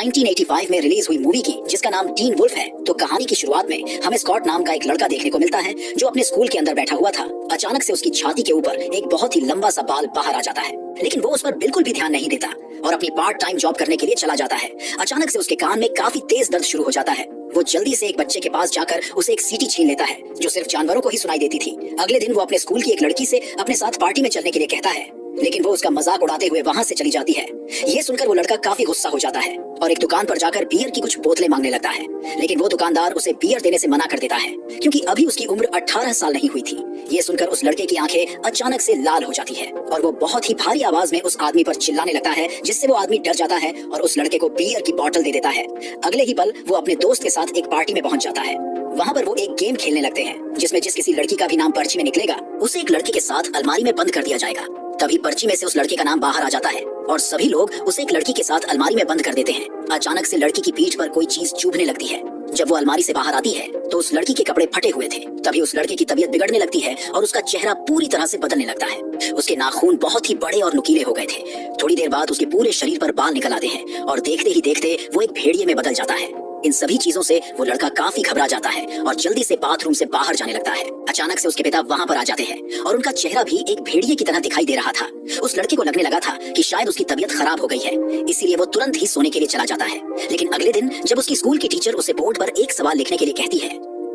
1985 में रिलीज हुई मूवी की जिसका नाम टीन वुल्फ है, तो कहानी की शुरुआत में हमें स्कॉट नाम का एक लड़का देखने को मिलता है जो अपने स्कूल के अंदर बैठा हुआ था। अचानक से उसकी छाती के ऊपर एक बहुत ही लंबा सा बाल बाहर आ जाता है, लेकिन वो उस पर बिल्कुल भी ध्यान नहीं देता और अपनी पार्ट टाइम जॉब करने के लिए चला जाता है। अचानक से उसके कान में काफी तेज दर्द शुरू हो जाता है। वो जल्दी से एक बच्चे के पास जाकर उसे एक सीटी छीन लेता है जो सिर्फ जानवरों को ही सुनाई देती थी। अगले दिन वो अपने स्कूल की एक लड़की से अपने साथ पार्टी में चलने के लिए कहता है, लेकिन वो उसका मजाक उड़ाते हुए वहां से चली जाती है। ये सुनकर वो लड़का काफी गुस्सा हो जाता है और एक दुकान पर जाकर बियर की कुछ बोतलें मांगने लगता है, लेकिन वो दुकानदार उसे बियर देने से मना कर देता है क्योंकि अभी उसकी उम्र 18 साल नहीं हुई थी। ये सुनकर उस लड़के की आंखें अचानक से लाल हो जाती है और वो बहुत ही भारी आवाज में उस आदमी पर चिल्लाने लगता है, जिससे वो आदमी डर जाता है और उस लड़के को बियर की बोतल दे देता है। अगले ही पल वो अपने दोस्त के साथ एक पार्टी में पहुंच जाता है। वहाँ पर वो एक गेम खेलने लगते हैं जिसमें जिस किसी लड़की का भी नाम पर्ची में निकलेगा उसे एक लड़के के साथ अलमारी में बंद कर दिया जाएगा। तभी पर्ची में से उस लड़के का नाम बाहर आ जाता है और सभी लोग उसे एक लड़की के साथ अलमारी में बंद कर देते हैं। अचानक से लड़की की पीठ पर कोई चीज चुभने लगती है। जब वो अलमारी से बाहर आती है तो उस लड़की के कपड़े फटे हुए थे। तभी उस लड़के की तबीयत बिगड़ने लगती है और उसका चेहरा पूरी तरह से बदलने लगता है। उसके नाखून बहुत ही बड़े और नुकीले हो गए थे। थोड़ी देर बाद उसके पूरे शरीर पर बाल निकल आते हैं और देखते ही देखते वो एक भेड़िए में बदल जाता है। इन सभी चीजों से वो लड़का काफी घबरा जाता है और जल्दी से बाथरूम से बाहर जाने लगता है। अचानक से उसके पिता वहां पर आ जाते हैं और उनका चेहरा भी एक भेड़िए की तरह दिखाई दे रहा था। उस लड़के को लगने लगा था कि शायद उसकी तबीयत खराब हो गई है, इसीलिए वो तुरंत ही सोने के लिए चला जाता है। लेकिन अगले दिन जब उसकी स्कूल की टीचर उसे बोर्ड पर एक सवाल लिखने के लिए कहती है,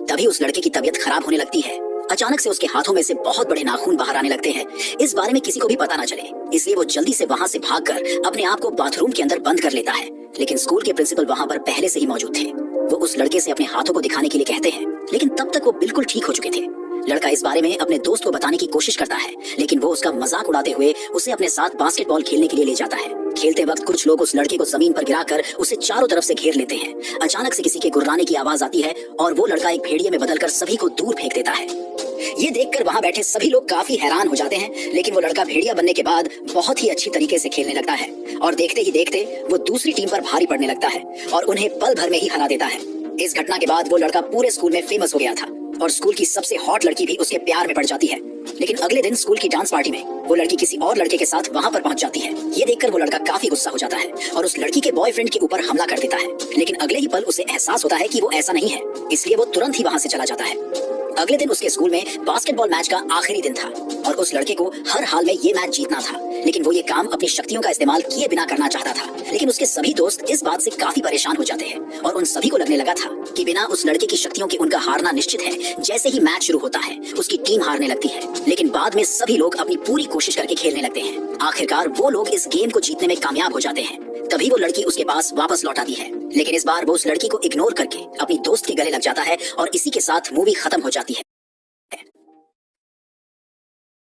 तभी उस लड़के की तबीयत खराब होने लगती है। अचानक से उसके हाथों में से बहुत बड़े नाखून बाहर आने लगते हैं। इस बारे में किसी को भी पता ना चले, इसलिए वो जल्दी से वहां से भागकर अपने आप को बाथरूम के अंदर बंद कर लेता है। लेकिन स्कूल के प्रिंसिपल वहां पर पहले से ही मौजूद थे। वो उस लड़के से अपने हाथों को दिखाने के लिए कहते हैं, लेकिन तब तक वो बिल्कुल ठीक हो चुके थे। लड़का इस बारे में अपने दोस्त को बताने की कोशिश करता है, लेकिन वो उसका मजाक उड़ाते हुए उसे अपने साथ बास्केटबॉल खेलने के लिए ले जाता है। खेलते वक्त कुछ लोग उस लड़के को जमीन पर गिराकर उसे चारों तरफ से घेर लेते हैं। अचानक से किसी के गुर्राने की आवाज आती है और वो लड़का एक भेड़िए में बदलकर सभी को दूर फेंक देता है। ये देखकर वहां बैठे सभी लोग काफी हैरान हो जाते हैं, लेकिन वो लड़का भेड़िया बनने के बाद बहुत ही अच्छी तरीके से खेलने लगता है और देखते ही देखते वो दूसरी टीम पर भारी पड़ने लगता है और उन्हें पल भर में ही हरा देता है। इस घटना के बाद वो लड़का पूरे स्कूल में फेमस हो गया था और स्कूल की सबसे हॉट लड़की भी उसके प्यार में पड़ जाती है। लेकिन अगले दिन स्कूल की डांस पार्टी में वो लड़की किसी और लड़के के साथ वहां पर पहुंच जाती है। ये देखकर वो लड़का काफी गुस्सा हो जाता है और उस लड़की के बॉयफ्रेंड के ऊपर हमला कर देता है। लेकिन अगले ही पल उसे एहसास होता है कि वो ऐसा नहीं है, इसलिए वो तुरंत ही वहां से चला जाता है। अगले दिन उसके स्कूल में बास्केटबॉल मैच का आखिरी दिन था और उस लड़के को हर हाल में ये मैच जीतना था, लेकिन वो ये काम अपनी शक्तियों का इस्तेमाल किए बिना करना चाहता था। लेकिन उसके सभी दोस्त इस बात से काफी परेशान हो जाते हैं और उन सभी को लगने लगा था कि बिना उस लड़के की शक्तियों के उनका हारना निश्चित है। जैसे ही मैच शुरू होता है उसकी टीम हारने लगती है, लेकिन बाद में सभी लोग अपनी पूरी कोशिश करके खेलने लगते हैं। आखिरकार वो लोग इस गेम को जीतने में कामयाब हो जाते हैं। तभी वो लड़की उसके पास वापस लौट आती है, लेकिन इस बार वो उस लड़की को इग्नोर करके अपनी दोस्त के गले लग जाता है और इसी के साथ मूवी खत्म हो जाती है।